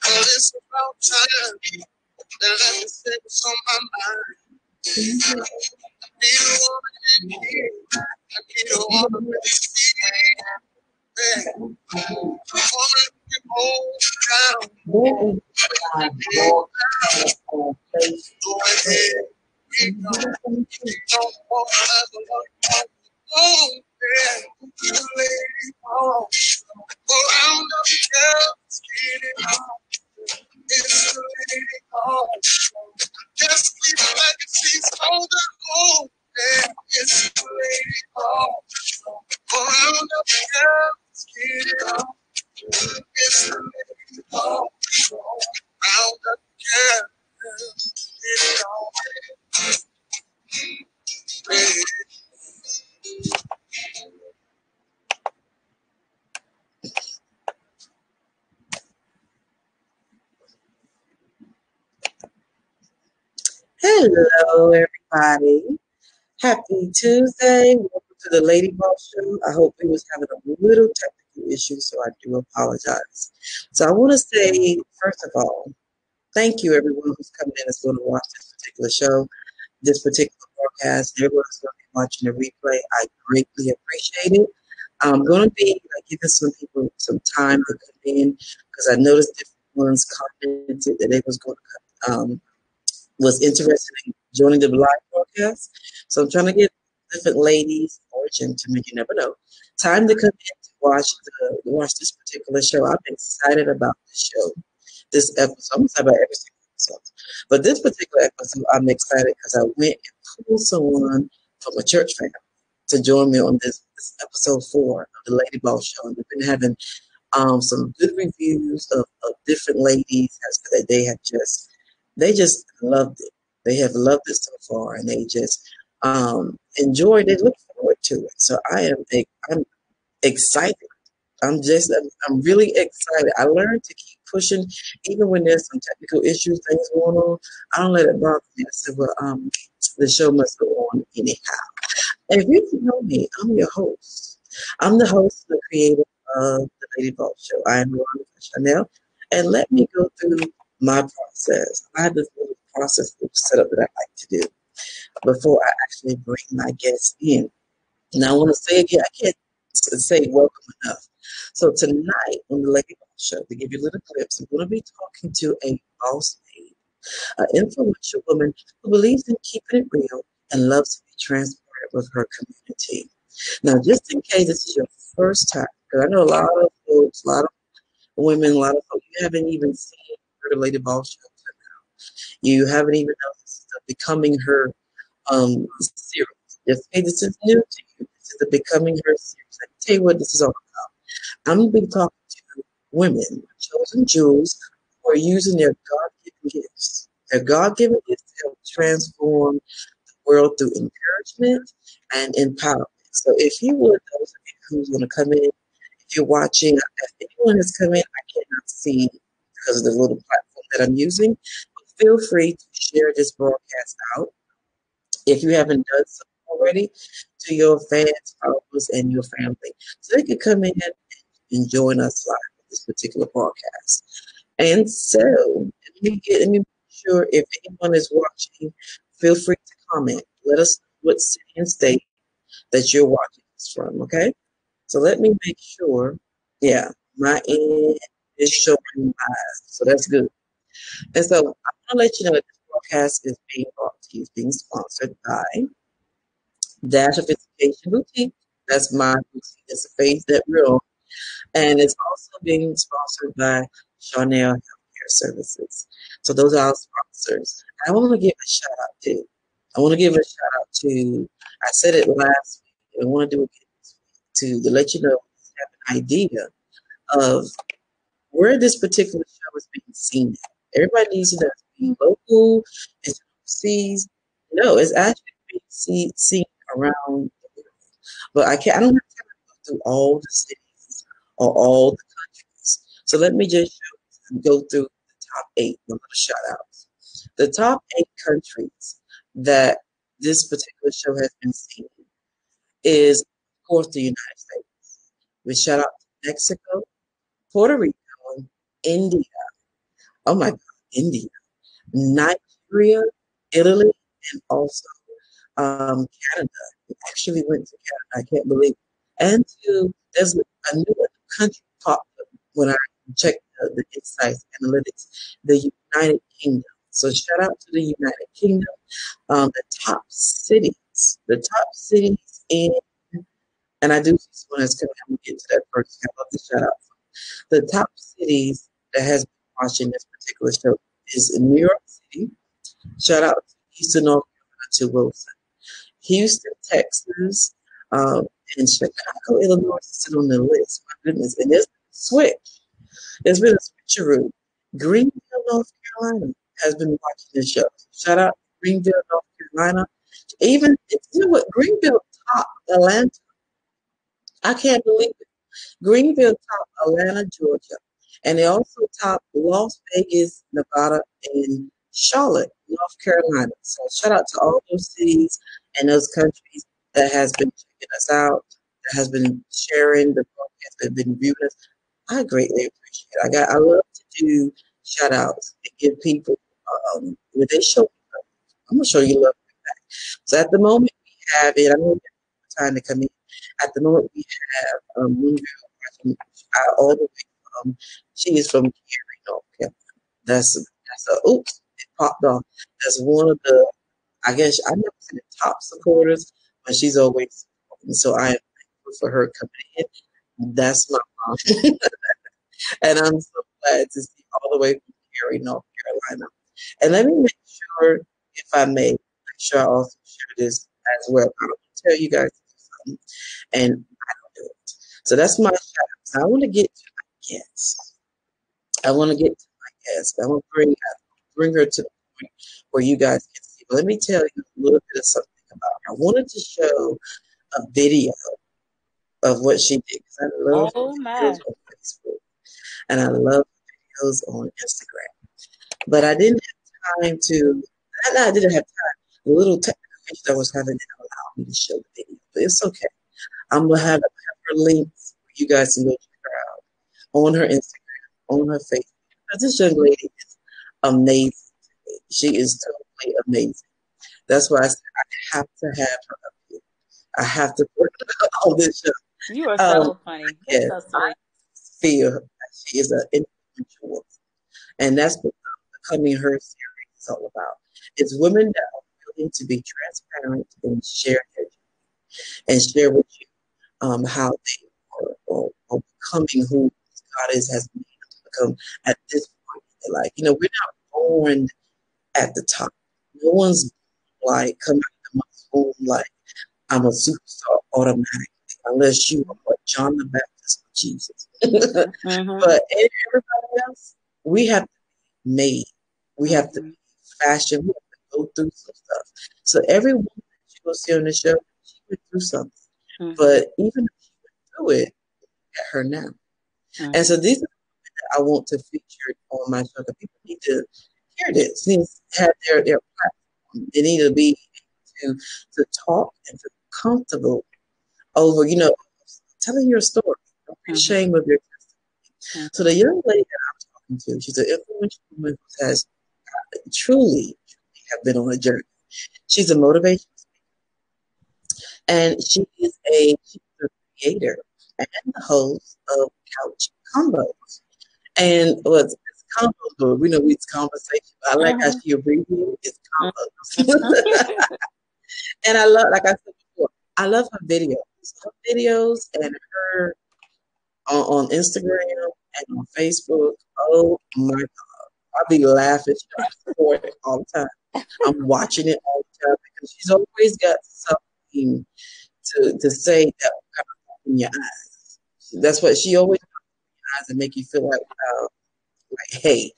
Well, it's about time that I can say what's on my mind. I need a woman in here. I need a woman with a speed. Yeah. A woman who can hold you down. Go ahead. Don't walk like oh, yeah. You lady, oh. Go round up the girls, get it on. It's the lady, oh. Just keep like she's older, oh. Yeah, it's the lady, oh. Go round up the girls, get it on. It's the lady, oh. Round up the girls, get it on. Yeah. Hello, everybody. Happy Tuesday. Welcome to the Lady Boss Show. I hope we was having a little technical issue, so I do apologize. So I want to say, first of all, thank you everyone who's coming in that's going to watch this particular show, this particular broadcast. Everyone's going to be watching the replay. I greatly appreciate it. I'm going to be giving some people some time to come in because I noticed different ones commented that they was going to was interested in joining the live broadcast. So I'm trying to get different ladies or gentlemen, you never know, time to come in to watch this particular show. I'm excited about this show, this episode. I'm excited about every single episode. But this particular episode, I'm excited because I went and pulled someone from a church family to join me on this episode 4 of the Lady Boss Show. And we've been having some good reviews of different ladies that they just loved it. They have loved it so far, and they just enjoyed it. Look forward to it. So I'm excited. I'm really excited. I learned to keep pushing, even when there's some technical issues, things going on. I don't let it bother me. I said, well, the show must go on anyhow. And if you don't know me, I'm your host. I'm the host and the creator of the Lady Boss Show. I am Veronica Chanel. And let me go through my process. I have this little process set up that I like to do before I actually bring my guests in. Now, I want to say again, I can't say welcome enough. So tonight on the Lady Boss Show, to give you a little glimpse, I'm going to be talking to a boss lady, an influential woman who believes in keeping it real and loves to be transparent with her community. Now, just in case this is your first time, because I know a lot of folks, a lot of women, a lot of folks, you haven't even seen her Lady Boss Show till now. You haven't even noticed the Becoming Her series. Just in case this is new to you, this is the Becoming Her series. Let me tell you what this is all about. I'm going to be talking to women, chosen jewels, who are using their God-given gifts. Their God-given gifts to help transform the world through encouragement and empowerment. So if you would, those of you who's going to come in, if you're watching, if anyone has come in, I cannot see because of the little platform that I'm using. But feel free to share this broadcast out if you haven't done so already to your fans, followers, and your family, so they can come in and join us live with this particular broadcast. And so, let me make sure if anyone is watching, feel free to comment. Let us know what city and state that you're watching this from, okay? So let me make sure. Yeah, my end is showing live, so that's good. And so I'm gonna let you know that this broadcast is being brought to you, is being sponsored by Dash Sophistication Boutique. That's my boutique. It's a phase that we're on. And it's also being sponsored by Chanel Healthcare Services. So those are our sponsors. I want to give a shout out to. I want to give a shout out to. I said it last week. I want to do it again this week to let you know have an idea of where this particular show is being seen at. Everybody needs to know it's being local, it's overseas. No, it's actually being seen around the world. But I don't have time to go through all the cities or all the countries. So let me just go through the top 8 little shout outs. The top 8 countries that this particular show has been seen is, of course, the United States. We shout out to Mexico, Puerto Rico, India, Oh my God, India, Nigeria, Italy, and also Canada. We actually went to Canada. I can't believe it. And there's a new country popped up when I checked the insights analytics, the United Kingdom. So shout out to the United Kingdom. The top cities in, and I do see someone that's coming. I'm gonna get to that first. I love the shout out. The top cities that has been watching this particular show is New York City. Shout out to Houston, North Carolina, to Wilson. Houston, Texas, um, and Chicago, Illinois is still on the list. My goodness. And there's been a switch. There's been a switcheroo. Greenville, North Carolina has been watching this show. Shout out to Greenville, North Carolina. Even, you know what, Greenville top Atlanta. I can't believe it. Greenville top Atlanta, Georgia. And they also top Las Vegas, Nevada, and Charlotte, North Carolina. So shout out to all those cities and those countries that has been checking us out, that has been sharing the broadcast, that have been viewing us. I greatly appreciate it. I love to do shout outs and give people when they show me love. I'm gonna show you love back. So at the moment we have it, I know we have time to come in. At the moment we have one girl watching all the way from, she is from Cary, North Carolina. That's a oops, it popped off. That's one of the, I guess I never seen the top supporters, but she's always supporting. So I am thankful for her coming in. That's my mom. And I'm so glad to see all the way from Cary, North Carolina. And let me make sure, if I may, make sure I also share this as well. I don't tell you guys to do something, and I don't do it. So that's my shout out. So I want to get to my guest. I want to get to my guest. I want to bring her to the point where you guys can see. But let me tell you a little bit of something about her. I wanted to show a video of what she did because I love her Oh videos my. on Facebook and I love her videos on Instagram. But I didn't have time to, I didn't have time. The little technical issue I was having didn't allow me to show the video, but it's okay. I'm gonna have her links for you guys to go check her out on her Instagram, on her Facebook. Because this young lady is amazing. She is totally amazing. That's why I said I have to have her up here. I have to put her on this show. You are Um, so funny. You're yes, so I sweet. feel that she is an influential woman. And that's what Becoming Her series is all about. It's women that are willing to be transparent and share their and share with you how they are becoming who God has made them to become at this point in their life. You know, we're not born at the top. No one's like coming out of the mother's womb like I'm a superstar automatically, unless you are what, John the Baptist or Jesus. Mm-hmm. But everybody else, we have to be made. We have to Mm-hmm. be fashioned. We have to go through some stuff. So every woman that you will see on the show, she went through something. Mm-hmm. But even if she went through it, at her now. And Mm-hmm. so these are the women that I want to feature on my show. Because people need to hear this. They need to have their platform. They need to be able to talk and to be comfortable over, telling your story. Don't be Mm-hmm. ashamed of your testimony. So Mm-hmm. the young lady that I'm talking to, she's an influential woman who has truly have been on a journey. She's a motivational and she's a creator and the host of Couch Combos. And it's combos, but we know it's conversation. I like how Mm-hmm. she abbreviated it's combos. And I love, like I said before, I love her videos. Her videos and her on Instagram and on Facebook. Oh my God. I'll be laughing. I support it all the time. I'm watching it all the time because she's always got something to say that will kind of open your eyes. That's what she always eyes and make you feel like hey,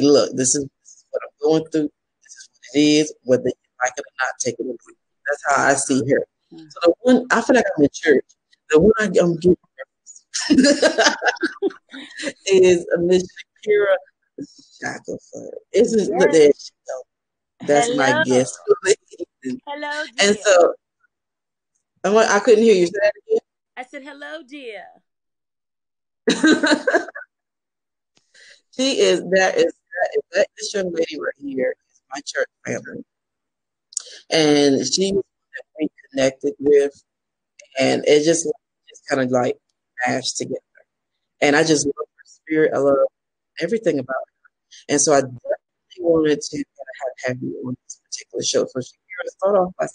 look, this is what I'm going through. This is what it is, whether you like it or not, take it or leave it. That's how I see her. So the one I feel like I'm in church. The one I'm giving is Miss Shakira Shackelford. Isn't look Yes. there she go. That's my Hello. guest. Hello, And dear. so I couldn't hear you say I said, hello, dear. that again. She is that is this young lady right here is my church family, and she was that we connected with, and it just kind of like mashed together. And I just love her spirit. I love everything about her, and so I definitely wanted to kind of have you on this particular show. So Shakira,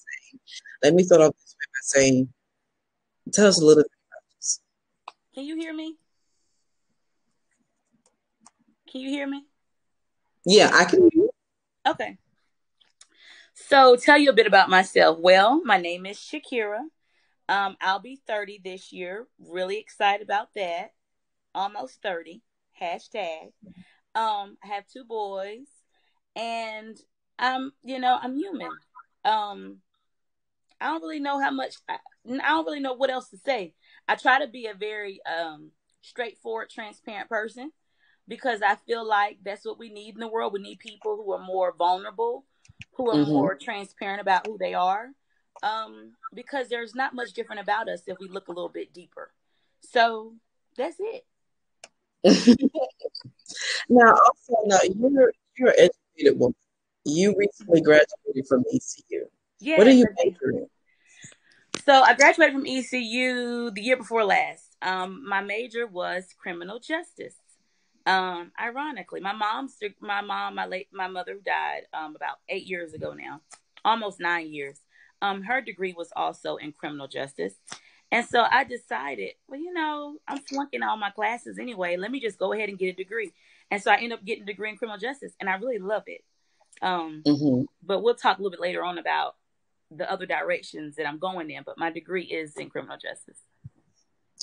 let me start off this way by saying, tell us a little bit about this. Can you hear me? Can you hear me? Yeah, I can hear you. Okay. So tell you a bit about myself. Well, my name is Shakira. I'll be 30 this year. Really excited about that. Almost 30. Hashtag. I have two boys, and I'm human. Um, I don't really know how much. I don't really know what else to say. I try to be a very straightforward, transparent person because I feel like that's what we need in the world. We need people who are more vulnerable, who are Mm-hmm. more transparent about who they are. Because there's not much different about us if we look a little bit deeper. So that's it. Now, you're an educated woman. You recently graduated from ECU. What are Yes, you I did. majoring in? So I graduated from ECU the year before last. My major was criminal justice. Ironically, my mother who died about 8 years ago now, almost 9 years. Her degree was also in criminal justice, and so I decided, well, I'm flunking all my classes anyway. Let me just go ahead and get a degree, and so I ended up getting a degree in criminal justice, and I really love it. Mm-hmm. But we'll talk a little bit later on about the other directions that I'm going in. But my degree is in criminal justice.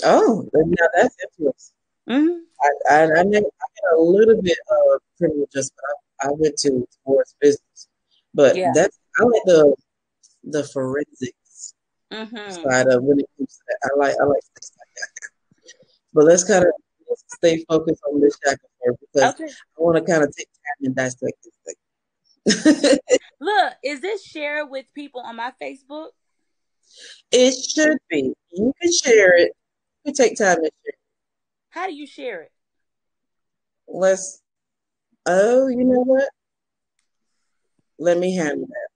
Oh, now that's interesting. Mm-hmm. I had a little bit of criminal justice, but I went to towards business. But Yeah. I like the forensics Mm-hmm. side of when it comes to that. I like things like that. But let's stay focused on this Shackleford because Okay. I want to kind of take time and dissect this thing. Look, is this shared with people on my Facebook? It should be. You can share it. You can take time to share it. How do you share it? Let's. Oh, you know what? Let me handle that.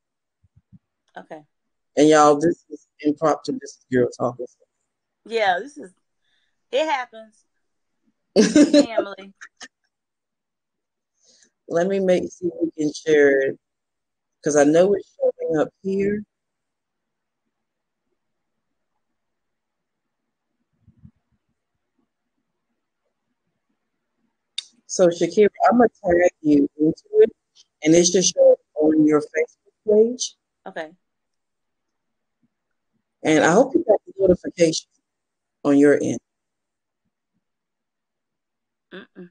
Okay. And y'all, this is impromptu. This is girl talking. Yeah, it happens. Family. Let me see if we can share it because I know it's showing up here. So Shakira, I'm gonna tag you into it, and it should show up on your Facebook page. Okay. And I hope you got the notification on your end. Mm-mm.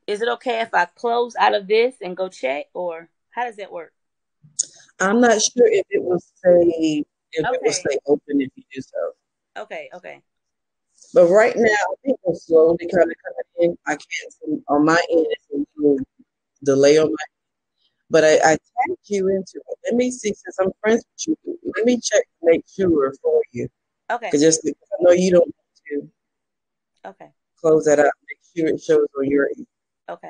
Is it okay if I close out of this and go check, or how does that work? I'm not sure if it will Okay. stay open if you do so. Okay. Okay. But right now, I think we're slowly kind of coming in. I can't see on my end. It's a little delay on my. But I tagged you into it. Let me see since I'm friends with you. Let me check to make sure for you. Okay. Just because I know you don't want to Okay. close that up. Make sure it shows on your end. Okay.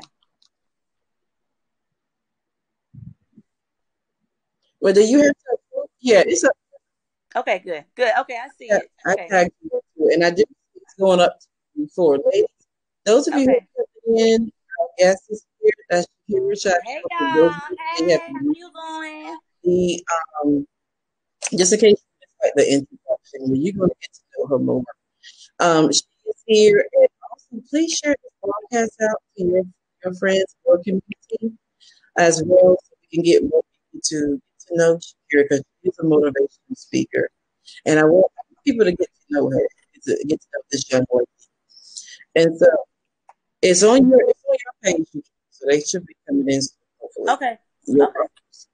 Well, do you have to? Yeah, it's up. Okay. Good. Good. Okay. I see Yeah, it. I Okay. tagged you into it, and I did see it's going up before. Ladies, those of you who Okay. are coming in, our guest is here. That's Shakira Hey Shack. For those of y'all. you who may have Hey, how you doing? the just in case you missed like the introduction, you're going to get to know her more. She is here, and also please share this broadcast out to your friends or community as well, so we can get more people to get to know Shakira because she's a motivational speaker, and I want people to get to know her, get to know this young lady. And so it's on your page, so they should be coming in soon, hopefully. Okay. Your Okay. progress.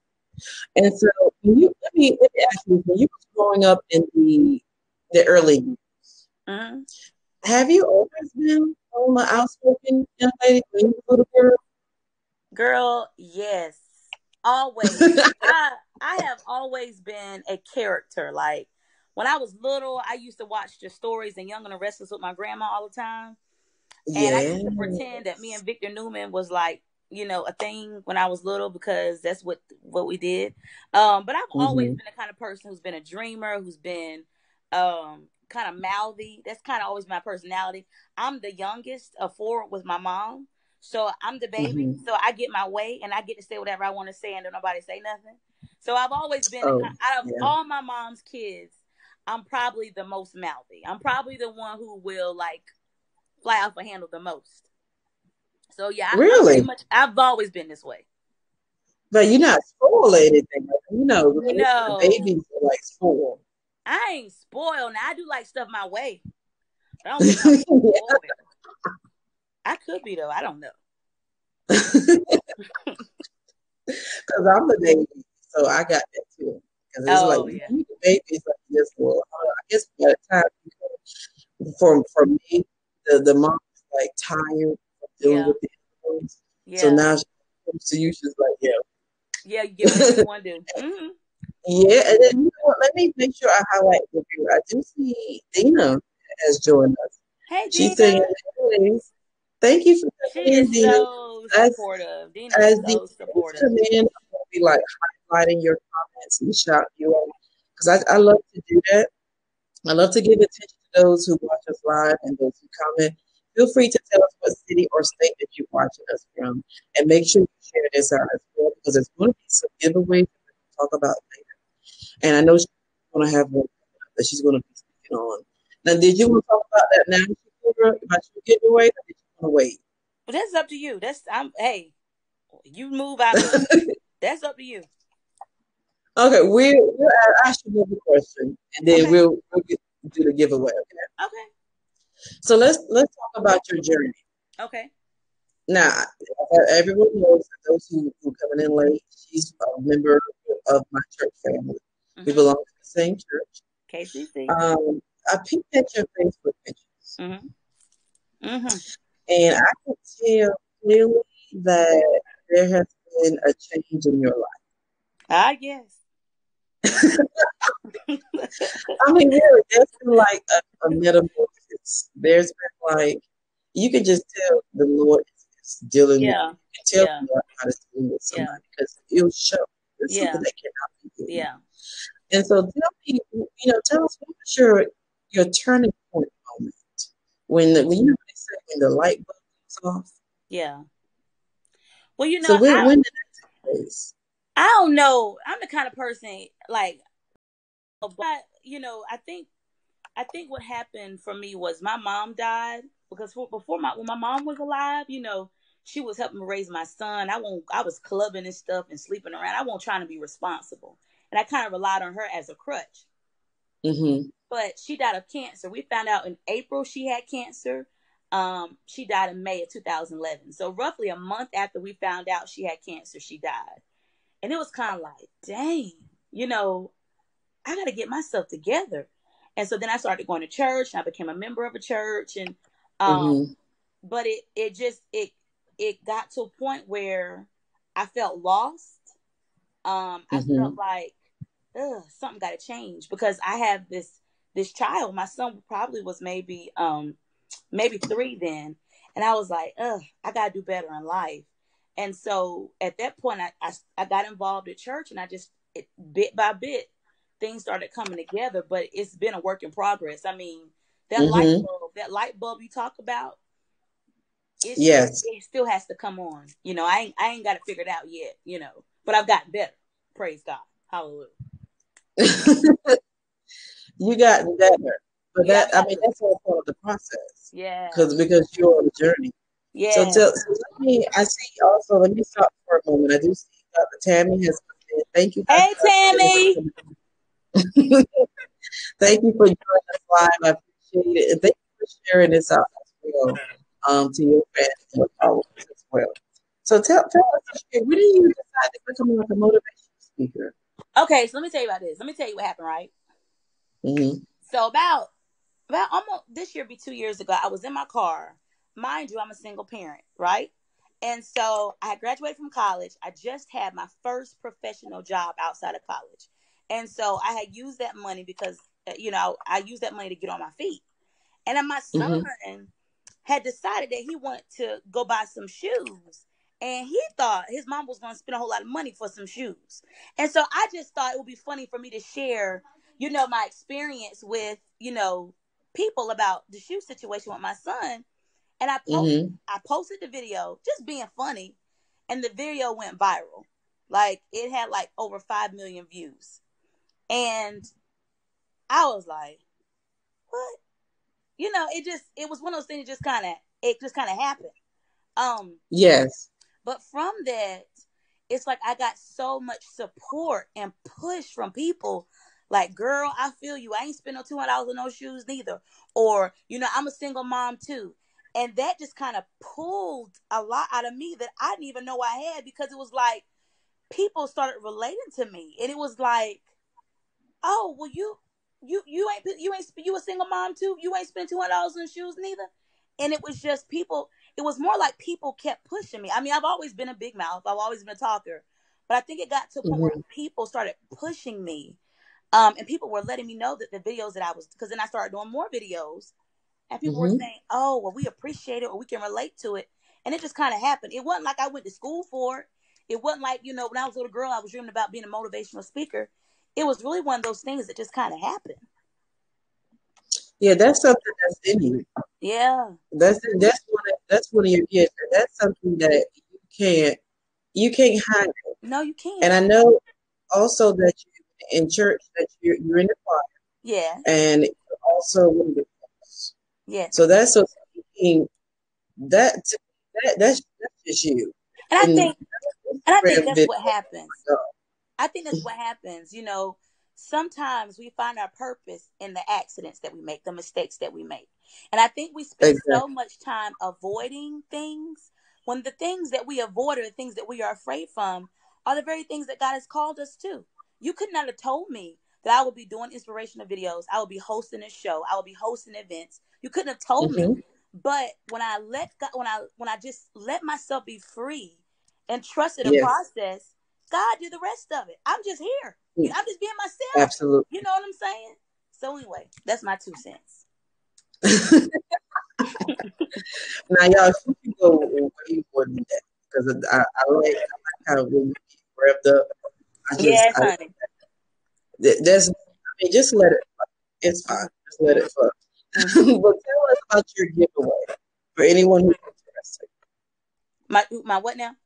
And so let me ask you, when you was growing up in the early years, Mm-hmm. have you always been an outspoken young lady when you were a little girl? Girl, yes. Always. I have always been a character. Like when I was little, I used to watch the stories and Young and the Restless with my grandma all the time. And I Yeah. used to pretend that me and Victor Newman was like, a thing when I was little because that's what we did. But I've always Mm-hmm. been the kind of person who's been a dreamer, who's been kind of mouthy. That's kind of always my personality. I'm the youngest of four with my mom. So I'm the baby. Mm-hmm. So I get my way and I get to say whatever I want to say and don't nobody say nothing. So I've always been the Oh, kind, out of yeah. all my mom's kids, I'm probably the most mouthy. I'm probably the one who will like fly off a handle the most. So yeah, I'm pretty Really? much. I've always been this way. But you're not spoiled or anything. The No, babies are like spoiled. I ain't spoiled. Now I do like stuff my way, but I don't think I'm spoiled. I could be though. I don't know. Because I'm the baby, so I got that too. Because it's like Oh yeah, you the baby is like this. Well, I guess by the time for me, the mom is like tired of dealing yeah, with the influence. So yeah, now she comes to you, she's like, yeah. You get whatever yeah. you want to do. Yeah, and then you know what? Let me make sure I highlight the viewer. I do see Dina has joined us. Hey She's saying, Dina, "Hey, thank you for she coming is in, Dina. so As supportive. Dina is as the so kids supportive. come in, I'm gonna be like highlighting your comments and shout you out because I love to do that. I love to give attention to those who watch us live and those who comment. Feel free to tell us what city or state that you're watching us from, and make sure you share this out as well because there's going to be some giveaways that we'll talk about later. And I know she's going to have one that she's going to be speaking on. Now, did you want to talk about that now, Shakira, about your giveaway, or did you want to wait? But that's up to you. That's I'm. Hey, you move, I move. That's up to you. Okay, we'll ask you another question, and then Okay. do the giveaway. Okay. Okay. So let's talk about your journey. Okay. Now, everyone knows that those who coming in late, she's a member of my church family. We Mhm. belong to the same church. KCC. I peeked at your Facebook pictures, Mhm. Mhm. and I could tell clearly that there has been a change in your Ah yes. life. I mean, really, there's been like a metamorphosis. There's been like you can just tell the Lord is dealing with you. Yeah. You can tell Yeah. when God is dealing with Yeah. somebody because it'll show. It's something Yeah. that cannot be hidden. Yeah. And so tell me, tell us what was your turning point moment when you know they say when the light bulb goes off. Yeah. Well, So when did that take place? I don't know. I'm the kind of person like, but I think what happened for me was my mom died because before when my mom was alive, she was helping me raise my son. I was clubbing and stuff and sleeping around. I wasn't trying to be responsible, and I kind of relied on her as a crutch. Mm-hmm. But she died of cancer. We found out in April she had cancer. She died in May of 2011. So roughly a month after we found out she had cancer, she died. And it was kind of like, dang, you know, I got to get myself together. And so then I started going to church. And I became a member of a church, and Mm-hmm. but it got to a point where I felt lost. I felt Mm-hmm. like, something got to change because I have this child. My son probably was maybe 3 then, and I was like, I gotta do better in life. And so at that point, I got involved at church, and bit by bit things started coming together. But it's been a work in progress. I mean, Mm-hmm. that light bulb you talk about, Yes. it still has to come on. I ain't got it figured out yet. But I've gotten better. Praise God, hallelujah. You got better. But Yeah, that I've I gotten mean better. that's all part of the process. Yeah, Because you're on a journey. yeah. So let me I see also let me stop for a moment. I do see Dr. Tammy has come in. Thank you, Hey, Dr. Tammy, for Tammy. coming in. Thank you for joining us live. I appreciate it. And thank you for sharing this out as well to your fans and your followers as well. So tell us, when did you decide to become like a motivational speaker? Okay, so let me tell you about this. Let me tell you what happened. Right. Mm-hmm. So about almost this year, be 2 years ago, I was in my car. Mind you, I'm a single parent, right? And so I had graduated from college. I just had my first professional job outside of college. And so I had used that money because, I used that money to get on my feet. And then my Mm-hmm. son had decided that he wanted to go buy some shoes. And he thought his mom was going to spend a whole lot of money for some shoes. And so I just thought it would be funny for me to share, my experience with, people about the shoe situation with my son. And I posted the video just being funny. And the video went viral. Like, it had like over 5 million views. And I was like, what? It was one of those things it just kind of happened. Yes. But from that, it's like I got so much support and push from people. Like, girl, I feel you. I ain't spend no $200 on no shoes neither. Or, I'm a single mom too. And that just kind of pulled a lot out of me that I didn't even know I had, because it was like people started relating to me. And it was like, oh, well, you a single mom too? You ain't spend $200 on shoes neither? And it was just people. It was more like people kept pushing me. I mean, I've always been a big mouth. I've always been a talker. But I think it got to a point where people started pushing me. And people were letting me know that the videos that because then I started doing more videos. And people were saying, oh, well, we appreciate it, or we can relate to it. And it just kind of happened. It wasn't like I went to school for it. It wasn't like, when I was a little girl, I was dreaming about being a motivational speaker. It was really one of those things that just kind of happened. Yeah, that's something that's in you. Yeah. That's one of your gifts. That's something that you can't hide. No, you can't. And I know also that you in church that you're in the choir. Yeah. And also one of the choirs. Yeah. So that's what that's just you. And I think that's what happens. I think that's what happens. Sometimes we find our purpose in the accidents that we make, the mistakes that we make. And I think we spend so much time avoiding things, when the things that we avoid, or the things that we are afraid from, are the very things that God has called us to. You could not have told me that I would be doing inspirational videos. I would be hosting a show. I would be hosting events. You couldn't have told me. But when I let God, when I just let myself be free and trusted the process, God did the rest of it. I'm just here. I'm just being myself. Absolutely. You know what I'm saying? So anyway, that's my 2 cents. Now, y'all, she can go way more than that, because I like how when you get revved up. Honey. Just let it fuck. It's fine. Just let it fuck. But tell us about your giveaway for anyone who's interested. My what now?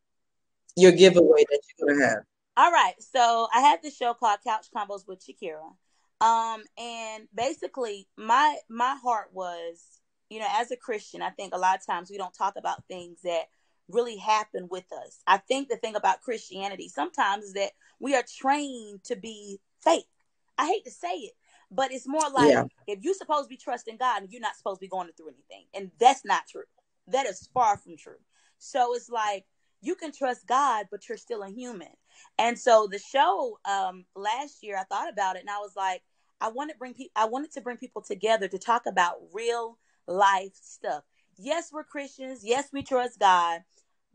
Your giveaway that you're gonna have. All right. So I had this show called Couch Combos with Shakira. And basically my heart was, as a Christian, I think a lot of times we don't talk about things that really happen with us. I think the thing about Christianity sometimes is that we are trained to be fake. I hate to say it, but it's more like, if you're supposed to be trusting God, you're not supposed to be going through anything. And that's not true. That is far from true. So it's like, you can trust God, but you're still a human. And so the show, last year, I thought about it, and I was like, I wanted to bring people together to talk about real life stuff. Yes, we're Christians. Yes, we trust God,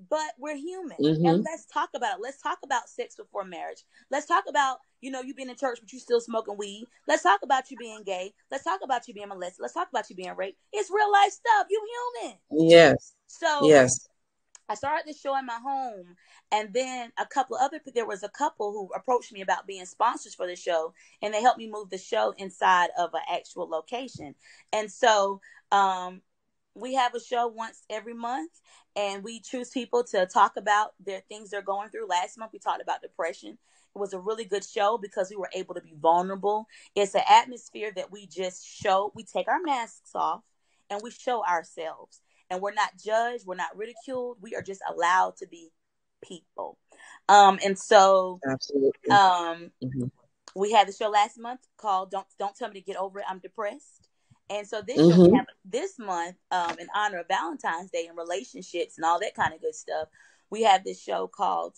but we're human. And let's talk about it. Let's talk about sex before marriage. Let's talk about, you being in church, but you still smoking weed. Let's talk about you being gay. Let's talk about you being molested. Let's talk about you being raped. It's real life stuff. You human. Yes. So I started the show in my home, and then there was a couple who approached me about being sponsors for the show, and they helped me move the show inside of an actual location. And so we have a show once every month, and we choose people to talk about their things they're going through. Last month we talked about depression. It was a really good show because we were able to be vulnerable. It's an atmosphere that we take our masks off and we show ourselves. And we're not judged. We're not ridiculed. We are just allowed to be people. And so, we had the show last month called "Don't Tell Me to Get Over It. I'm Depressed." And so this show we have this month, in honor of Valentine's Day and relationships and all that kind of good stuff. We have this show called.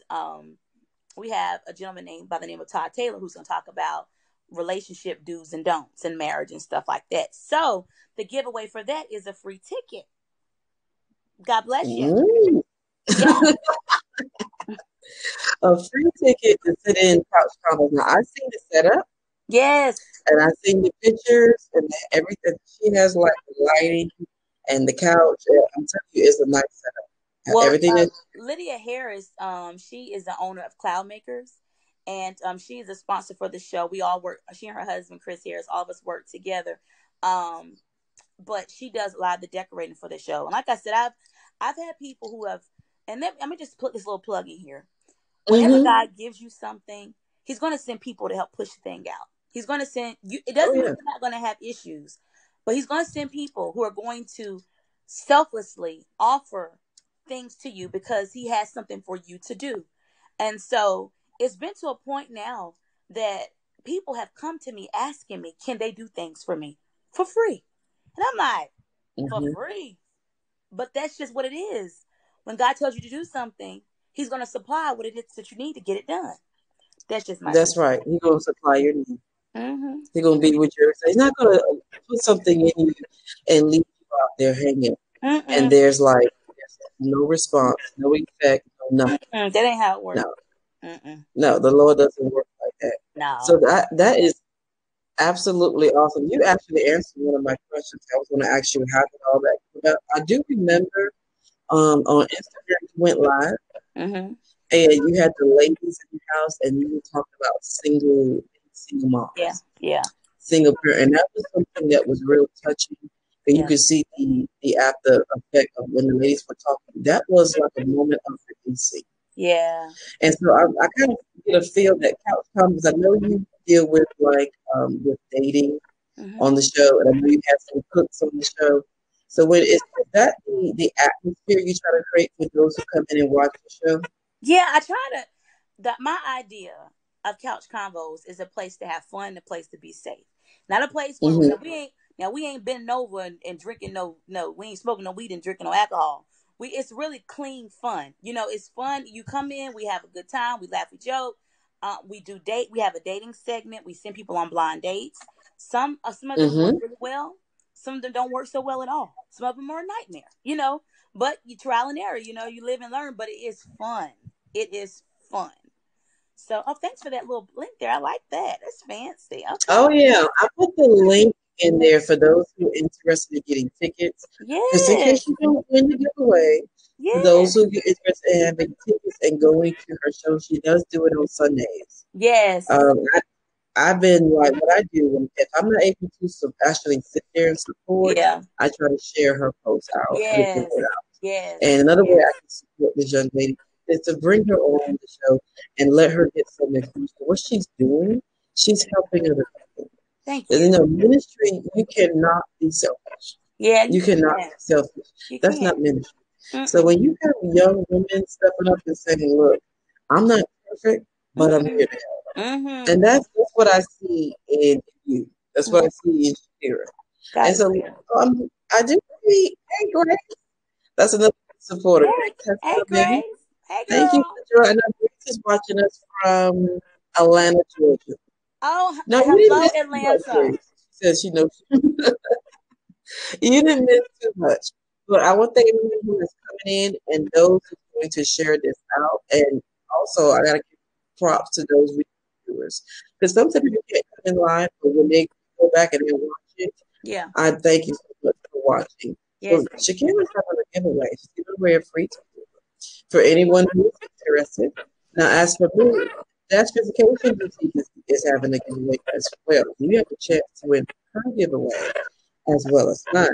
We have a gentleman named by the name of Todd Taylor who's going to talk about relationship do's and don'ts and marriage and stuff like that. So the giveaway for that is a free ticket. God bless you. Yeah. A free ticket to sit in Couch Combos. Now, I've seen the setup. Yes. And I've seen the pictures and everything. She has like lighting And the couch, I'm telling you, is a nice setup. Well, Everything is. Lydia Harris, she is the owner of Cloud Makers, and she is a sponsor for the show. We all work. She and her husband Chris Harris, all of us work together. Um, but she does a lot of the decorating for the show. And like I said, I've had people who have, and let me just put this little plug in here. Whenever God gives you something, He's going to send people to help push the thing out. He's going to send you. It doesn't mean you're not going to have issues, but He's going to send people who are going to selflessly offer things to you because He has something for you to do. And so it's been to a point now that people have come to me asking me, can they do things for me for free? And I'm like, for free? But that's just what it is. When God tells you to do something, He's going to supply what it is that you need to get it done. That's just my That's right. He's going to supply your need. Mm-hmm. He's going to be with you. He's not going to put something in you and leave you out there hanging. And there's no response, no effect, no nothing. That ain't how it works. No, the Lord doesn't work like that. No. So that is absolutely awesome. You actually answered one of my questions. I was going to ask you how did all that come about. I do remember on Instagram you went live, and you had the ladies in the house, and you were talking about single moms. Yeah. Single parent, and that was something that was real touching. And you could see the after effect of when the ladies were talking. That was like a moment of releasing. Yeah. And so I kind of get a feel that couch comes. I know you deal with with dating on the show, and I know you have some cooks on the show. So is that the atmosphere you try to create for those who come in and watch the show? Yeah, I try to. My idea of Couch Convos is a place to have fun, a place to be safe, not a place where we ain't bending over and drinking we ain't smoking no weed and drinking no alcohol. It's really clean fun. It's fun. You come in, we have a good time, we laugh, we joke. We have a dating segment. We send people on blind dates. Some of them work really well. Some of them don't work so well at all. Some of them are a nightmare, but you trial and error, you live and learn, but it is fun. It is fun. So, thanks for that little link there. I like that. That's fancy. Okay. Oh, yeah. I put the link in there for those who are interested in getting tickets. Just in case you don't win the giveaway. For those who are interested in having tickets and going to her show, she does do it on Sundays. Yes. I've been what I do, if I'm not able to actually sit there and support, I try to share her post out. Yes. And another way I can support this young lady is to bring her on the show and let her get some information. What she's doing, she's helping other people. Thank you. Ministry, you cannot be selfish. Yeah, you cannot be selfish. That's not ministry. So when you have young women stepping up and saying, "Look, I'm not perfect, but I'm here to help," and that's what I see in you. That's what I see in Shakira. And so I do see, hey Grace, that's another supporter. Hey Grace. Hey, girl. Thank you for joining us. Grace is watching us from Atlanta, Georgia. Oh, no, hello, Atlanta. She says she knows. You didn't miss too much. But I want to thank everyone who is coming in and those who are going to share this out. And also, I got to give props to those viewers. Because sometimes people can't come in live, but when they go back and they watch it, I thank you so much for watching. Yes. So Shakira's having a giveaway. She's giving away a free ticket for anyone who is interested. Now, as for me, Dash Education Boutique is having a giveaway as well. You have a chance to win her giveaway as well as mine.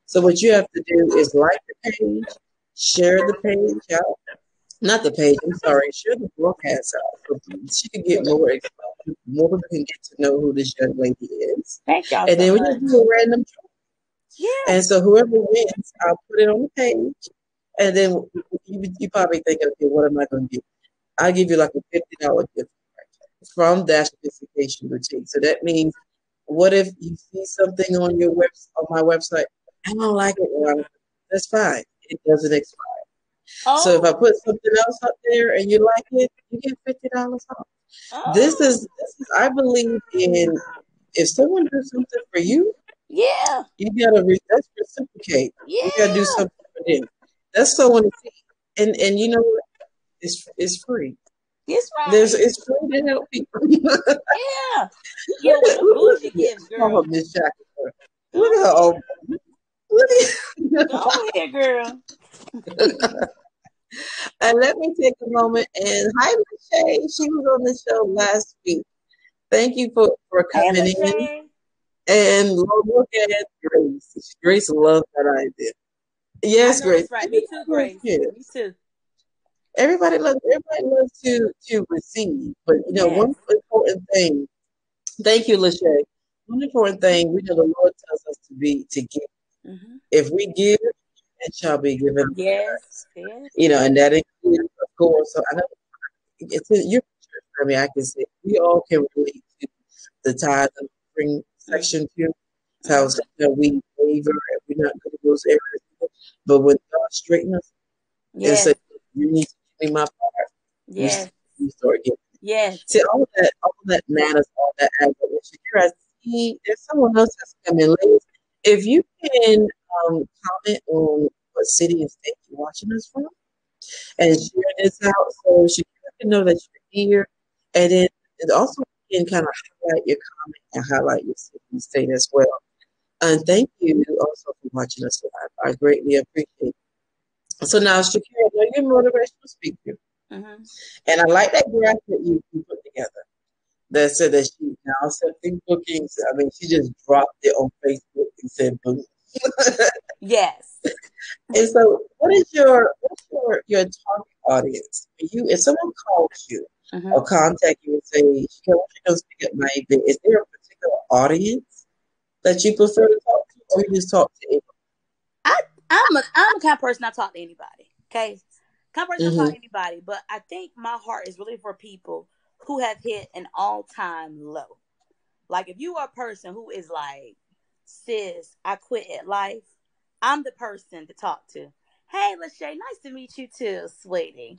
So what you have to do is like the page, share the page out. Not the page, I'm sorry, share the broadcast out. So she can get more exposure, more people can get to know who this young lady is. Thank y'all. And then we just do a random draw. Yeah. And so whoever wins, I'll put it on the page. And then you probably think, okay, what am I going to get? I'll give you like a $50 gift card from Dash Sophistication Boutique. So that means, what if you see something on your on my website? I don't like it. Well, that's fine. It doesn't expire. Oh. So if I put something else up there and you like it, you get $50 off. Oh. This is I believe in, if someone does something for you, you gotta that's reciprocate. You gotta do something for them. That's someone to see. And you know what? It's free. It's right. It's free to help people. Yeah. With the bougie gifts, girl. Miss Jackie. Look at her. Go ahead, girl. And let me take a moment and hi, Lachey. She was on the show last week. Thank you for Hey, coming in. Lachey. And look at Grace. Grace loved that idea. I Yes, know Grace. that's right. Me too, Everybody loves Grace. Me gifts. too. Everybody loves to receive. But Yes. one important thing. Thank you, Lachey. One important thing we know the Lord tells us to give. Hmm. If we give, it shall be given unto Yes. us. Yes. And that includes, of course. So I know it's in your church. I mean, I can say we all can relate to the tithe and offering Hmm. section too. How Hmm. something that we waver and we're not good at those areas. But when God straighten us and say, Yes. you need to give me my part, we, Yes. we start giving. Yes. See, all of that matters, all that adds up. And Shakira, I see there's someone else that's coming late. If you can comment on what city and state you're watching us from and share this out so Shakira can know that you're here. And then it also can kind of highlight your comment and highlight your city and state as well. And thank you also for watching us live. I greatly appreciate it. So now, Shakira, I know you're a motivational speaker. Hmm. And I like that graph that you put together that said that she's now accepting bookings. I mean, she just dropped it on Facebook and said boom. Yes. And so, what's your target audience? If someone calls you Hmm. or contact you and say, "Can you come speak at my event?" Is there a particular audience that you prefer to talk to, or you just talk to anyone? I I'm a kind of person I talk to anybody. Okay, kind of person I talk Mm-hmm. to anybody, but I think my heart is really for people who have hit an all time low. Like if you are a person who is like, sis, I quit at life, I'm the person to talk to. Hey, Lachey, nice to meet you too, sweetie.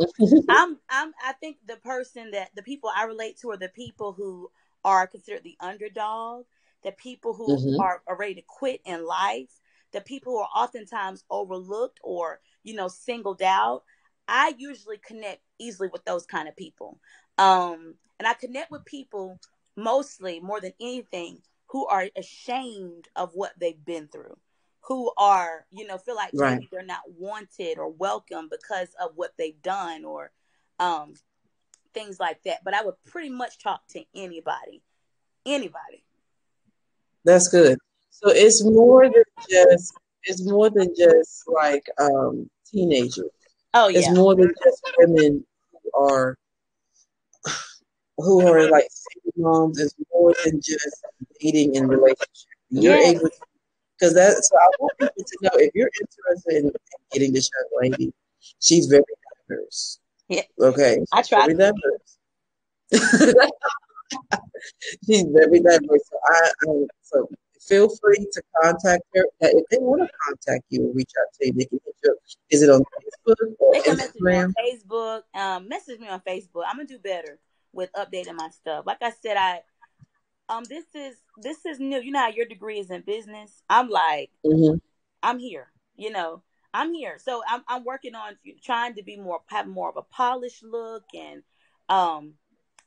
I think the person that the people I relate to are the people who are considered the underdog, the people who Mm-hmm. are ready to quit in life, the people who are oftentimes overlooked or, singled out. I usually connect easily with those kind of people. And I connect with people mostly more than anything who are ashamed of what they've been through, who are, feel like Right. maybe they're not wanted or welcome because of what they've done or um things like that. But I would pretty much talk to anybody. Anybody. That's good. So it's more than just like teenagers. Oh It's yeah. more than just women who are who are like single moms. It's more than just dating and relationships. You're Yes. able to because that. So I want people to know if you're interested in getting this young lady, she's very diverse. Yeah. Okay, I she's try very to be. diverse. She's very diverse. So feel free to contact her. If they want to contact you and reach out to you, they can hit you up. Is it on Facebook or They can message me on Instagram? Facebook. Message me on Facebook. I'm gonna do better with updating my stuff. Like I said, this is new. You know how your degree is in business. I'm like, Mm-hmm. I'm here. I'm here. So I'm working on trying to be more have more of a polished look and um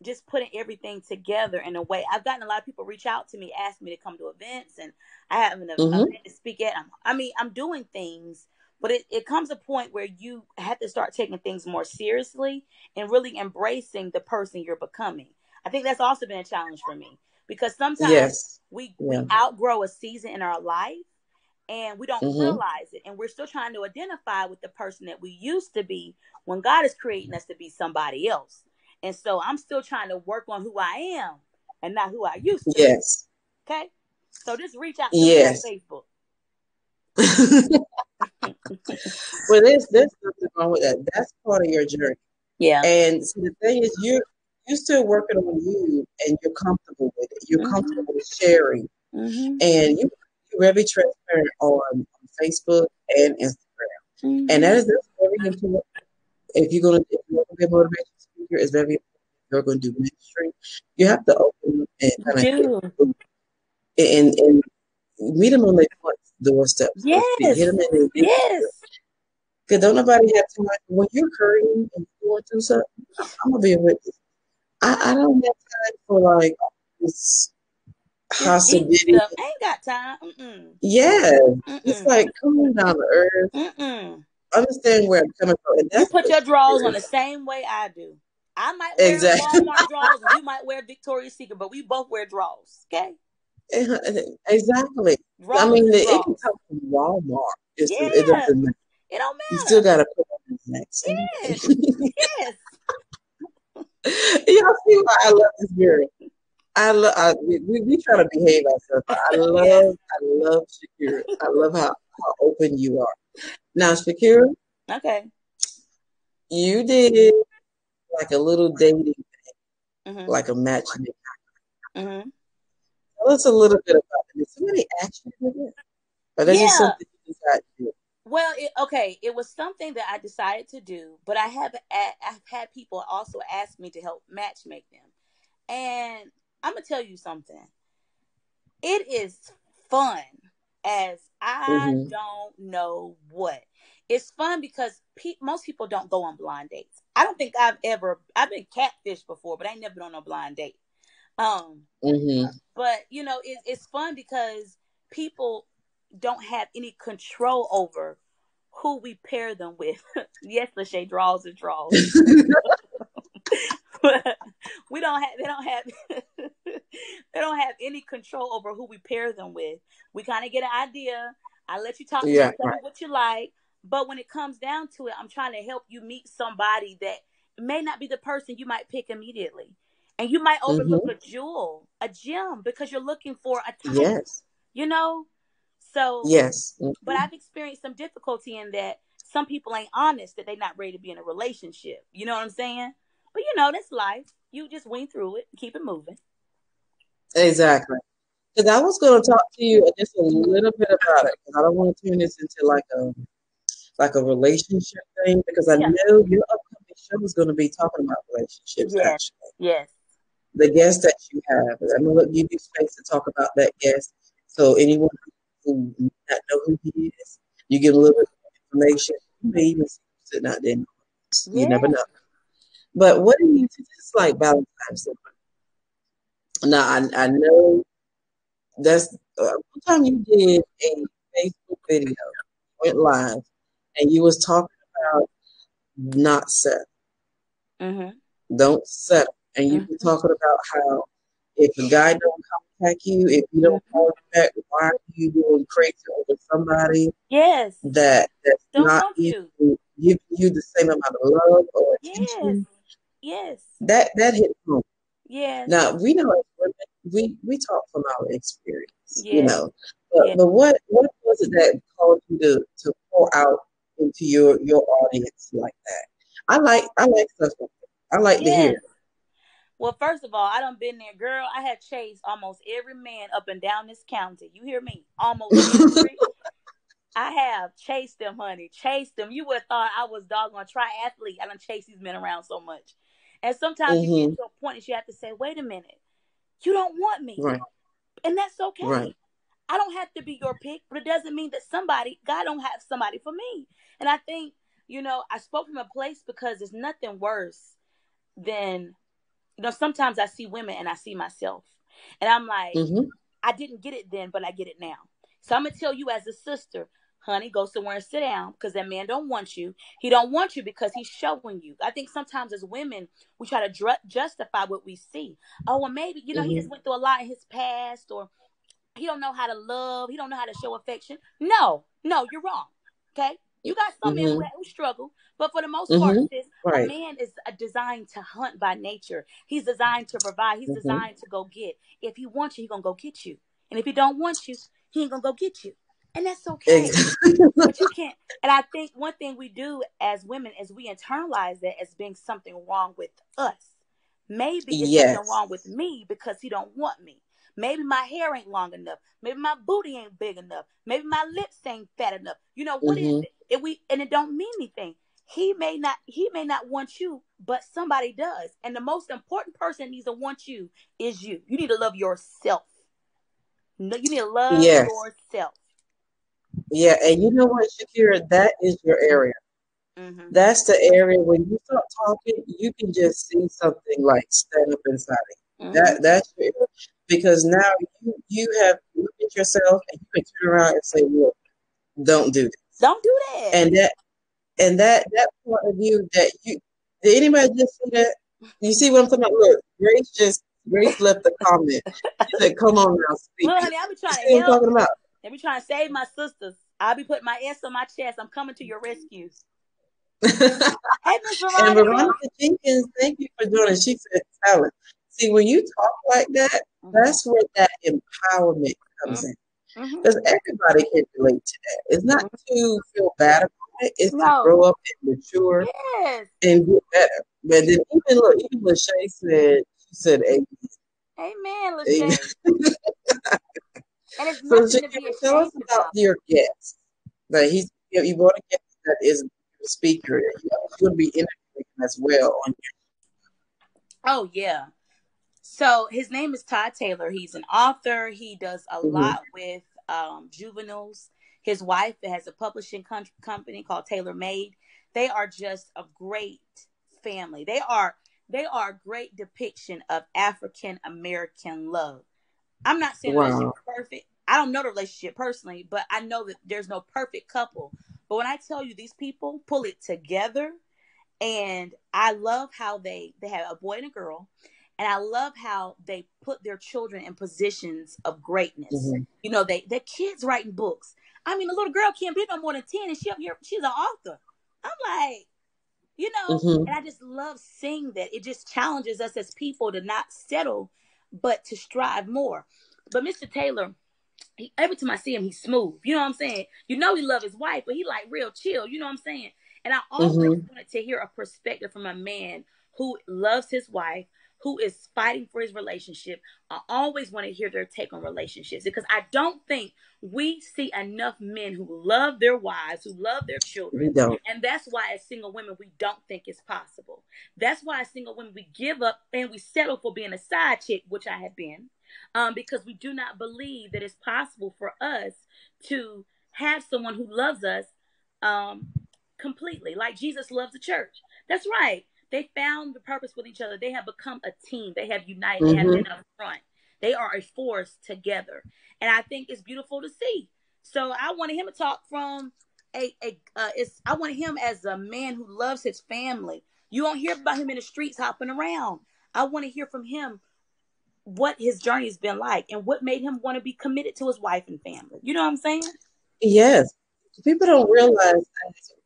just putting everything together in a way. I've gotten a lot of people reach out to me, ask me to come to events, and I have an Mm-hmm. event to speak at. I'm doing things, but it comes a point where you have to start taking things more seriously and really embracing the person you're becoming. I think that's also been a challenge for me because sometimes Yes. we Yeah. outgrow a season in our life and we don't Mm-hmm. realize it, and we're still trying to identify with the person that we used to be when God is creating us to be somebody else. And so I'm still trying to work on who I am and not who I used to be. Yes. Okay, so just reach out to me on Yes. Facebook. Well, there's nothing wrong with that. That's part of your journey. Yeah. And so the thing is, you're still working on you, and you're comfortable with it. You're comfortable Mhm. with sharing, Mhm. and you're very transparent on Facebook and Instagram, and Mhm. that's very important. If you're gonna be a motivational speaker, it's very important. If you're going to do ministry, you have to open and You kind of hit do. people and meet them on their front doorstep, so to speak. Hit Yes. them in their Yes. because don't nobody have time when you're hurting and going through something. I'm gonna be a witness. I don't have time for like this. Just eating Hasidic. stuff. I ain't got time. Mm-mm. Yeah, it's Mm-mm. like come down to earth. Mm-mm. Understand where I'm coming from, and You that's put what your drawers Shakira on is the same way I do. I might like. wear Exactly. Walmart drawers and you might wear Victoria's Secret, but we both wear drawers. Okay? Exactly. I Drawers mean, is it can drawers. come from Walmart. It Yeah. doesn't matter. It don't You still matter. got to put on the exact same Yes. thing. Yes. Y'all see why I love this girl. We try to behave ourselves. But Yes. I love Shakira. I love how open you are. Now, Shakira, Okay. you did like a little dating, Mm-hmm. like a matchmaking. Mm-hmm. Tell us a little bit about it. Did somebody ask you to do it? Or that's just Yeah. something you decided to do? Well, okay, it was something that I decided to do, but I've had people also ask me to help matchmake them. And I'm gonna tell you something. It is fun as I Mm-hmm. don't know what. It's fun because most people don't go on blind dates. I don't think I've been catfished before, but I ain't never been on a blind date. Um, Mm-hmm. but it's fun because people don't have any control over who we pair them with. Yes, Lachey, draws and draws. But we don't have they don't have they don't have any control over who we pair them with. We kind of get an idea. I let you talk to me, Yeah, tell me right. what you like. But when it comes down to it, I'm trying to help you meet somebody that may not be the person you might pick immediately. And you might overlook Mm-hmm. a jewel, a gem, because you're looking for a type, Yes. you know? So, Yes. but I've experienced some difficulty in that some people ain't honest that they're not ready to be in a relationship. You know what I'm saying? But that's life. You just went through it, keep it moving. Exactly. Because I was going to talk to you just a little bit about it. Because I don't want to turn this into like a relationship thing. Because I Yeah. know your upcoming show is going to be talking about relationships. Yes. Actually, Yes. the guest that you have, I'm going to give you space to talk about that guest. So anyone who may not know who he is, you get a little bit of information. You may even see him sitting out there. You never Yes. know. But what do you think? It's like Valentine's Day. Now I know that's one time you did a Facebook video, went live, and you was talking about not settle, Mhm. don't settle, and you were Mhm. talking about how if a guy don't contact you, if you don't Mhm. call him back, why are you doing crazy over somebody Yes. that's Don't not want even you. giving you the same amount of love or Yes. attention? Yes. That hit home. Yes. Now we know as women, we talk from our experience, Yes. Yes. But what was it that caused you to pour out into your audience like that? I like stuff like that. I like to Yes. hear. Well, first of all, I done been there, girl. I have chased almost every man up and down this county. You hear me? Almost every. I have chased them, honey. Chased them. You would have thought I was doggone triathlete. I done chased these men around so much. And sometimes you get Hmm. to a point that you have to say, wait a minute, you don't want me. Right, And that's right. okay. I don't have to be your pick, but it doesn't mean that God don't have somebody for me. And I think, I spoke from a place because there's nothing worse than, sometimes I see women and I see myself. And I'm like, Hmm. I didn't get it then, but I get it now. So I'm gonna tell you as a sister, honey, go somewhere and sit down because that man don't want you. He don't want you because he's showing you. I think sometimes as women, we try to justify what we see. Oh, well, maybe he just Hmm. went through a lot in his past, or he don't know how to love. He don't know how to show affection. No, no, you're wrong. Okay, you got some men Hmm. who struggle, but for the most part, Hmm. sis, a Right. man is designed to hunt by nature. He's designed to provide. He's Hmm. designed to go get. If he wants you, he gonna go get you. And if he don't want you, he ain't gonna go get you. And that's okay. Exactly. But you can't. And I think one thing we do as women is we internalize that as being something wrong with us. Maybe it's something Yes. wrong with me because he don't want me. Maybe my hair ain't long enough. Maybe my booty ain't big enough. Maybe my lips ain't fat enough. What is Hmm. it? And it don't mean anything. He may not want you, but somebody does. And the most important person that needs to want you is you. You need to love yourself. No, you need to love Yes. yourself. Yeah. And you know what, Shakira, that is your area. Mm-hmm. That's the area when you start talking, you can just see something like stand up inside of you. Mm-hmm. That's your area. because now you have looked at yourself and you can turn around and say, "Look, don't do this." Don't do that. And that point of view that you did anybody just see that? You see what I'm talking about? Look, Grace left a comment. She said, "Come on now, speak Look, it." honey, I be You trying see to what I'm help. talking about? I be trying to save my sisters. I'll be putting my S on my chest. I'm coming to your rescue. Hey, Miss And Veronica. Veronica Jenkins, thank you for joining. She said, "Talent." See, when you talk like that, that's where that empowerment comes in. Mm-hmm. Because everybody can relate to that. It's not to feel bad about it. It's to No. grow up and mature Yes. and get better. But then even Lachey said, she said, "Amen." Amen, Amen. Lachey. And it's So nothing to be Shakira, tell us ashamed about about. your guest. Like you brought a guest that is a speaker. You're going to be interviewing him as well on Oh, yeah. So his name is Todd Taylor. He's an author. He does a your. lot with juveniles. His wife has a publishing company called Taylor Made. They are just a great family. They are a great depiction of African American love. I'm not saying the relationship Wow. is perfect. I don't know the relationship personally, but I know that there's no perfect couple. But when I tell you these people pull it together, and I love how they have a boy and a girl, and I love how they put their children in positions of greatness. Mm-hmm. You know, their kids writing books. I mean, the little girl can't be no more than 10, and she's an author. I'm like, Mm-hmm. and I just love seeing that. It just challenges us as people to not settle, but to strive more. But Mr. Taylor, every time I see him, he's smooth. You know what I'm saying? You know he love his wife, but he like real chill. You know what I'm saying? And I always Mm-hmm. wanted to hear a perspective from a man who loves his wife, who is fighting for his relationship. I always want to hear their take on relationships because I don't think we see enough men who love their wives, who love their We children. don't. And that's why as single women, we don't think it's possible. That's why as single women, we give up and we settle for being a side chick, which I have been, because we do not believe that it's possible for us to have someone who loves us um, completely, like Jesus loves the church. That's right. They found the purpose with each other. They have become a team. They have united. They have Mm-hmm. been up front. They are a force together, and I think it's beautiful to see. So I wanted him to talk from I wanted him as a man who loves his family. You won't hear about him in the streets hopping around. I want to hear from him what his journey has been like and what made him want to be committed to his wife and family. You know what I'm saying? Yes. People don't realize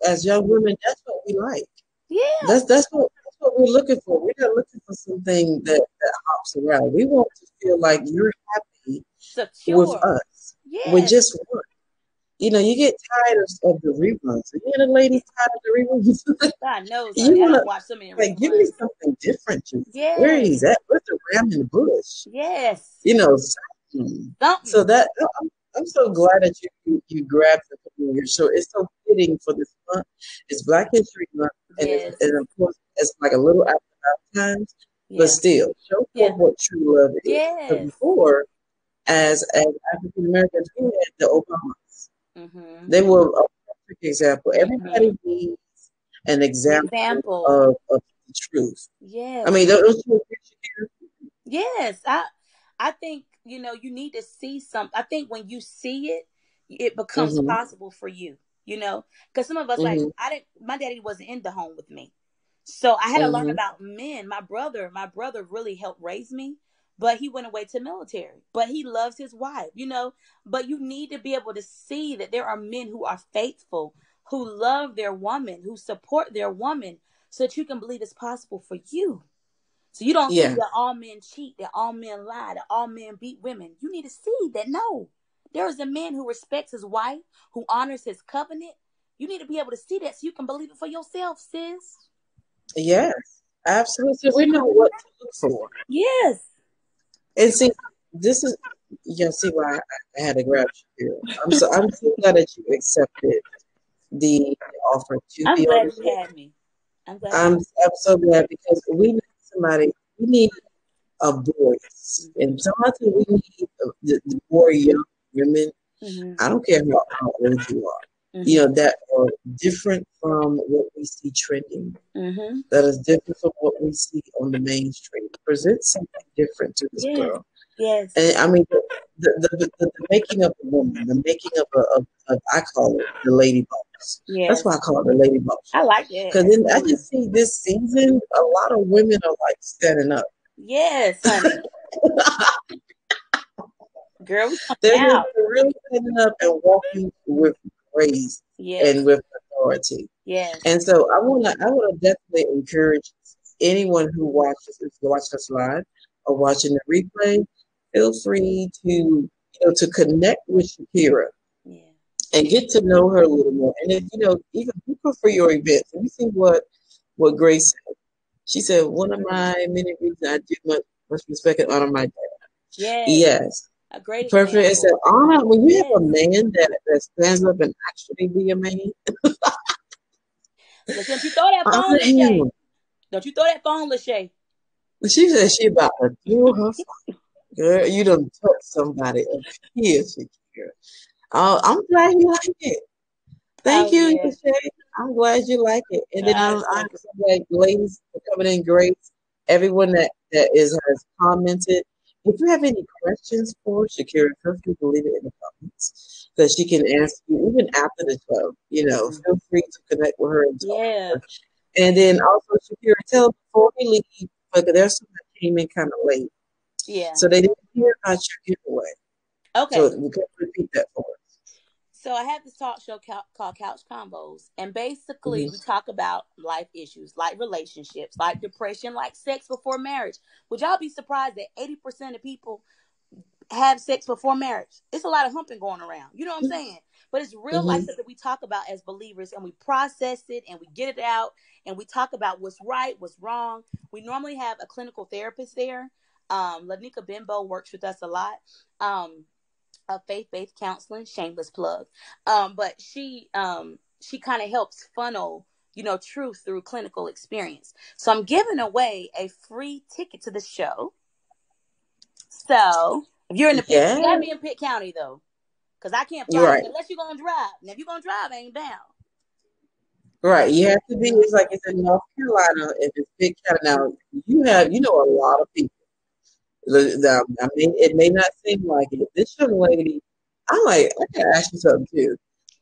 as young women, that's what we like. Yeah. That's what we're looking for. We're not looking for something that hops around. We want to feel like you're happy with Secure. us. With Yes. just one. You get tired of the reruns. You hear the ladies tired of the reruns? God knows, You honey. I wanna don't watch so many like give me reruns. something different, Jesus. Where Yes. he's at? Where's the ram in the bush? Yes. Something. So Something. that I'm so glad that you grabbed the picture of your show. It's so fitting for this month. It's Black History Month, Yes. and of course it's like a little after times, but Yeah. still show Yeah. forth what true love is. Because Yes. before, as African Americans, we had the Obamas. Mm-hmm. They were a perfect example. Mm-hmm. Everybody needs an An example example. of the truth. I Yes. mean, don't you agree, Shakira? Yes. I think, you need to see something. I think when you see it, it becomes Mm-hmm. possible for you, because some of us, like, Mm-hmm. my daddy wasn't in the home with me. So I had to learn Mm-hmm. about men. My brother really helped raise me, but he went away to military. But he loves his wife. But you need to be able to see that there are men who are faithful, who love their woman, who support their woman, so that you can believe it's possible for you. So you don't see Yeah. that all men cheat, that all men lie, that all men beat women. You need to see that no, there is a man who respects his wife, who honors his covenant. You need to be able to see that so you can believe it for yourself, sis. Yes. Absolutely. So we know what to look for. Yes. And see, this is you see why I had to grab you. I'm so glad that you accepted the offer to I'm be on glad the you show. had me. I'm glad you I'm had I'm so glad because we need a voice. me. And sometimes we need the more young women, Mm-hmm. I don't care how old you are, Mm-hmm. that are different from what we see trending, Mm-hmm. that is different from what we see on the mainstream. Present something different to this Yes. girl. Yes. And I mean, the making of a woman, the making of I call it the lady boss. That's Yes. why I call it the lady boss. I like that. Because That's then I cool. just see this season, a lot of women are like standing up. Yes, honey. Girl, we They're coming just out. really standing up and walking with grace Yes. and with authority. Yes. And so I wanna definitely encourage anyone who watches, if you watch us live or watching the replay, feel free to connect with Shakira Yeah. and get to know her a little more. And if even book her for your events. Have you see what Grace said? She said, one of my many reasons I do much respect and honor my dad. Yes. Yes. A great Perfect. It's an example. honor when you have Yes. a man that stands up and actually be a man. Listen, don't you throw that phone, Honor Lachey. him. Don't you throw that phone, Lachey. She said she about to do her. Girl, you done touch somebody up here, Shakira. I'm glad you like it. Thank Oh you, yeah. Shay. I'm glad you like it. And then I'm, It's so I'm good. so glad, ladies, for coming in great. Everyone that has commented. If you have any questions for Shakira, feel free to leave it in the comments that she can answer you even after the show. Feel free to connect with her and talk to Yeah. her. And then also, Shakira, tell before we leave, because there's some that came in kind of late, Yeah. so they didn't hear about your giveaway. So Okay. you can repeat that for us. So I have this talk show called Couch Combos, and basically Mm-hmm. we talk about life issues, like relationships, like depression, like sex before marriage. Would y'all be surprised that 80% of people have sex before marriage? It's a lot of humping going around. You know what I'm saying? But it's real life Mm-hmm. stuff that we talk about as believers, and we process it and we get it out, and we talk about what's right, what's wrong. We normally have a clinical therapist there. Lanika Bimbo works with us a lot. Of faith-based counseling, shameless plug. But she kind of helps funnel, truth through clinical experience. So I'm giving away a free ticket to the show. So if you're in the Pitt, you gotta Yeah, be in Pitt County though, because I can't you're fly right. unless you're gonna drive. And if you're gonna drive, I ain't down. Right. You have to be, it's like it's in North Carolina, if it's big county. Now, you know a lot of people. I mean, it may not seem like it. This young lady, I gotta ask you something too.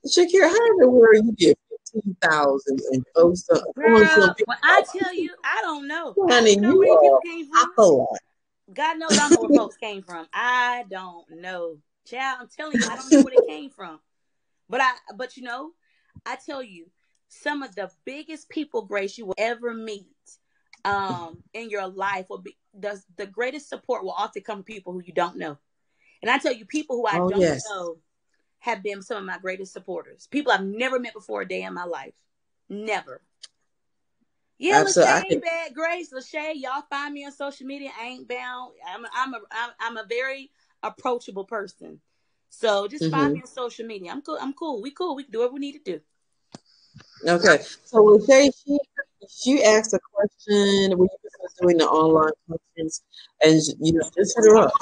Shakira, how in the world you get 15,000 and post on some Girl, people? when I tell you, I don't know. I Honey, don't know you where these people are came from. Aqualite. God knows I don't know where folks came from. I don't know. Child, I'm telling you, I don't know where they came from. But I tell you, some of the biggest people, Grace, you will ever meet in your life will be the greatest support will often come from people who you don't know. And I tell you, people who I Oh, don't yes. know have been some of my greatest supporters. People I've never met before a day in my life. Never. Yeah, Absolutely. Lachey I can. ain't bad. Grace, Lachey, y'all find me on social media. I ain't bound. I'm a very approachable person. So just find Hmm. me on social media. I'm cool. I'm cool. We cool. We can do what we need to do. Okay. So, Lachey, she asked a question when you were doing the online conference, and, just hit her up.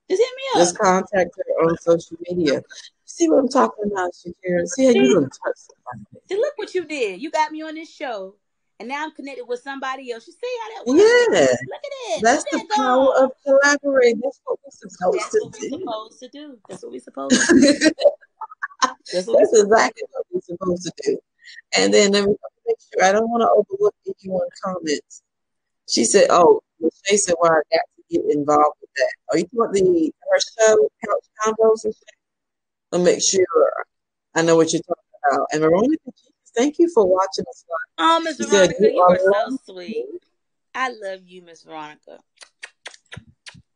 Just hit me up. Just contact her on social media. See what I'm talking about, Shakira? See how you See, gonna touch somebody. look what you did. You got me on this show, and now I'm connected with somebody else. You see how that works? Yeah, Look at it. Look that's the at that power gone. of collaborating. That's what we're supposed That's to what we're do. supposed to do. That's what we're supposed to do. That's what we're That's supposed to exactly what we're supposed to do. And then let me make sure I don't want to overlook anyone's comments. She said, "Oh, Shay said, well, I got to get involved with that. Are you talking her show, Couch Combos?" I'll make sure I know what you're talking about. And Veronica, thank you for watching us live. do. Oh, Miss She said, Veronica, "You you are are so lovely." sweet. I love you, Miss Veronica.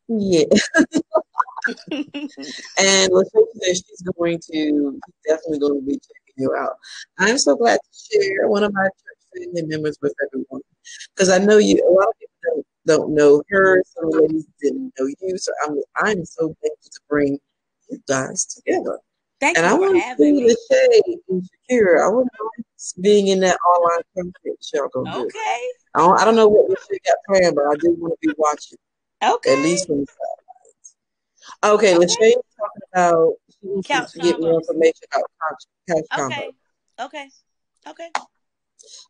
Yeah. And Latoya said she's definitely going to be checking you out. I'm so glad to share one of my church family members with everyone. Because I know a lot of people don't know her, some ladies didn't know you. So I'm so thankful to bring you guys together. Thank And you I for want to having see me. Lachey and Shakira. I want to being in that online conference y'all gonna do. Okay. I don't know what Lachey got planned, but I do want to be watching, at Okay. least from the side. Okay, Okay. Lachey was talking about she wants Couch to get more combos. information about couch combo. Okay. Okay. Okay.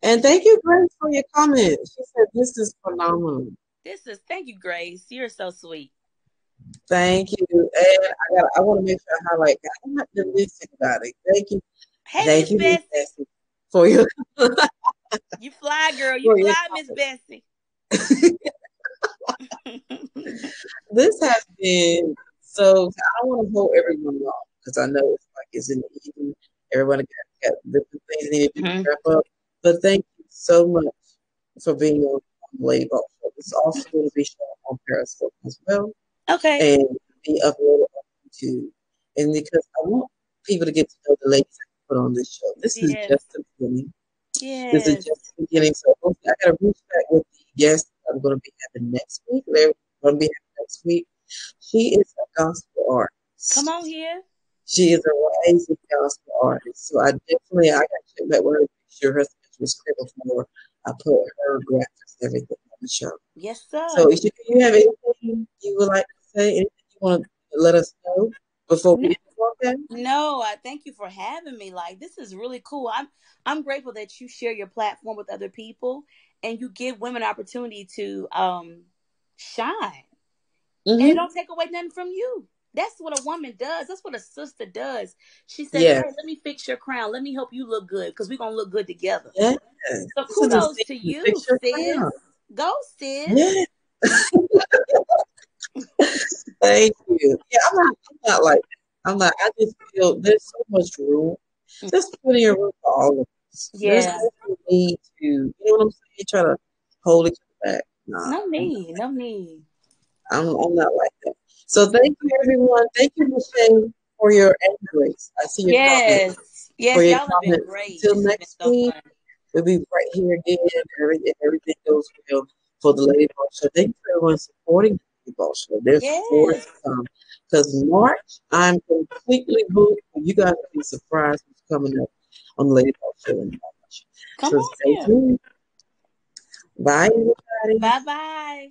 And thank you, Grace, for your comment. She said this is phenomenal. Thank you, Grace. You're so sweet. Thank you. And I want to make sure I highlight that. I'm not delicious about it. Hey, Thank Miss you, Miss Bessie. Bessie, for your You fly, girl. You for your fly, Miss Bessie. This has been so. I don't want to hold everyone long because I know it's like it's in the evening. Everyone got different things they need to Mhm. wrap up. But thank you so much for being on the Lady Ball Show. It's also going to be shown on Periscope as well Okay. and be uploaded on YouTube. And because I want people to get to know the ladies I put on this show. This is Yes. just the beginning. This is Yes. just the beginning. So hopefully I got to reach back with the guest I'm going to be having next week. They're going to be having next week. She is a gospel Come on artist. here. She is a rising gospel artist. So I definitely I got to check that with her to make sure her schedule was clear before I put her graphics and everything on the show. Yes, So sir. if you have anything you would like to say, anything you want to let us know before we No, end the podcast? no, I thank you for having me. Like this is really cool. I'm grateful that you share your platform with other people and you give women opportunity to shine. And it Mm-hmm. don't take away nothing from you. That's what a woman does. That's what a sister does. She says, Yes. "Hey, let me fix your crown. Let me help you look good because we're gonna look good together." Yes. So This is a kudos to season to you, fix your sis. crown. Go, sis. Yes. Thank you. Yeah, I'm not like that. I'm not. I just feel there's so much room. There's plenty of room for all of us. There's Yeah. no need to, you know what I'm saying? Try to hold each other back. Nah, No need. No need. I'm not like that. So thank you, everyone. Thank you, Michelle, for your grace. I see your comment. Yes. For Yes, your y'all have been comments. great. Until This has been next so week, fun. we'll be right here again. Everything goes well for the Lady Ball Show. Thank you for everyone supporting the Lady Ball Show. There's more to Yes. come. Because March, I'm completely booked. You guys will be surprised what's coming up on the Lady Ball Show in March. Come So on stay here. tuned. Bye, everybody. Bye bye.